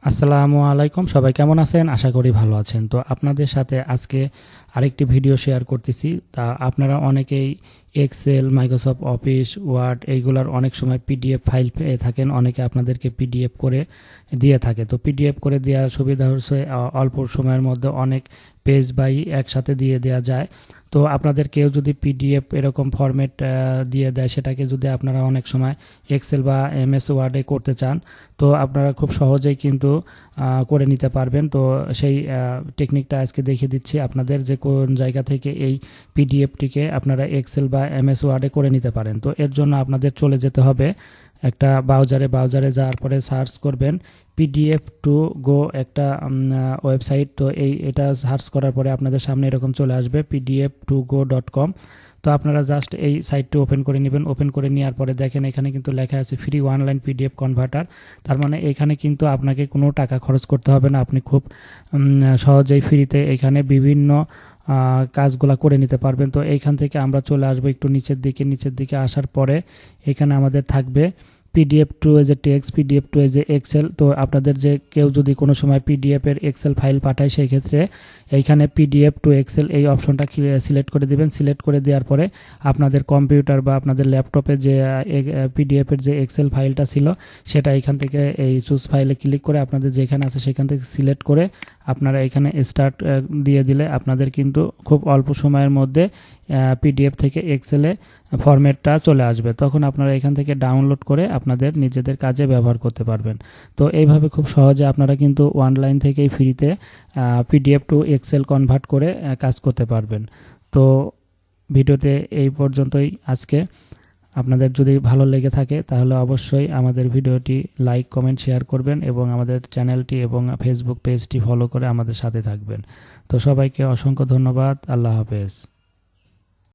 আসসালামু আলাইকুম, সবাই কেমন আছেন? আশা করি ভালো আছেন। তো আপনাদের সাথে আজকে আরেকটি ভিডিও শেয়ার করতেছি। তা আপনারা অনেকেই এক্সেল, মাইক্রোসফট অফিস, ওয়ার্ড এইগুলার অনেক সময় পিডিএফ ফাইল পেয়ে থাকেন। অনেকে আপনাদেরকে পিডিএফ করে দিয়ে থাকে। তো পিডিএফ করে দেওয়ার সুবিধা হচ্ছে অল্প সময়ের মধ্যে অনেক পেজ বাই একসাথে দিয়ে দেওয়া যায়। তো আপনাদের কেউ যদি পিডিএফ এরকম ফরম্যাট দিয়ে দেয়, সেটাকে যদি আপনারা অনেক সময় এক্সেল বা এমএস ওয়ার্ডে করতে চান, তো আপনারা খুব সহজেই কিন্তু করে নিতে পারবেন। তো সেই টেকনিকটা আজকে দেখিয়ে দিচ্ছি আপনাদের, যে কোন জায়গা থেকে এই পিডিএফটিকে আপনারা এক্সেল বা এমএস ওয়ার্ডে করে নিতে পারেন। তো এর জন্য আপনাদের চলে যেতে হবে একটা ব্রাউজারে যাওয়ার পরে সার্চ করবেন পিডিএফ টু গো, একটা ওয়েবসাইট। তো এটা সার্চ করার পরে আপনাদের সামনে এরকম চলে আসবে pdf2go.com। তো আপনারা জাস্ট এই সাইটটি ওপেন করে নেবেন। ওপেন করে নেওয়ার পরে দেখেন এখানে কিন্তু লেখা আছে ফ্রি অনলাইন পিডিএফ কনভার্টার। তার মানে এখানে কিন্তু আপনাকে কোনো টাকা খরচ করতে হবে না। আপনি খুব সহজেই ফ্রিতে এখানে বিভিন্ন কাজগুলা করে নিতে পারবেন। তো এইখান থেকে আমরা চলে আসবো একটু নিচের দিকে আসার পরে এখানে আমাদের থাকবে PDF to as a text, PDF to as a Excel. তো আপনাদের যে কেউ যদি কোনো সময় পিডিএফ এর এক্সেল ফাইল পাঠায়, সেই ক্ষেত্রে এইখানে পিডিএফ টু এক্সেল এই অপশনটা সিলেক্ট করে দিবেন। সিলেক্ট করে দেওয়ার পরে আপনাদের কম্পিউটার বা আপনাদের ল্যাপটপে যে পিডিএফ এর যে এক্সেল ফাইলটা ছিল, সেটা এখান থেকে এই চুজ ফাইলে ক্লিক করে আপনাদের যেখানে আছে সেখান থেকে সিলেক্ট করে আপনারা এখানে স্টার্ট দিয়ে দিলে আপনাদের কিন্তু খুব অল্প সময়ের মধ্যে পিডিএফ থেকে এক্সেলে ফরম্যাটটা চলে আসবে। তখন আপনারা এখান থেকে ডাউনলোড করে আপনাদের নিজেদের কাজে ব্যবহার করতে পারবেন। তো এইভাবে খুব সহজে আপনারা কিন্তু অনলাইন থেকেই ফ্রিতে পিডিএফ টু এক্সেল কনভার্ট করে কাজ করতে পারবেন। তো ভিডিওতে এই পর্যন্তই আজকে। আপনাদের যদি ভালো লেগে থাকে তাহলে অবশ্যই আমাদের ভিডিওটি লাইক, কমেন্ট, শেয়ার করবেন এবং আমাদের চ্যানেলটি এবং ফেসবুক পেজটি ফলো করে আমাদের সাথে থাকবেন। তো সবাইকে অসংখ্য ধন্যবাদ। আল্লাহ হাফেজ।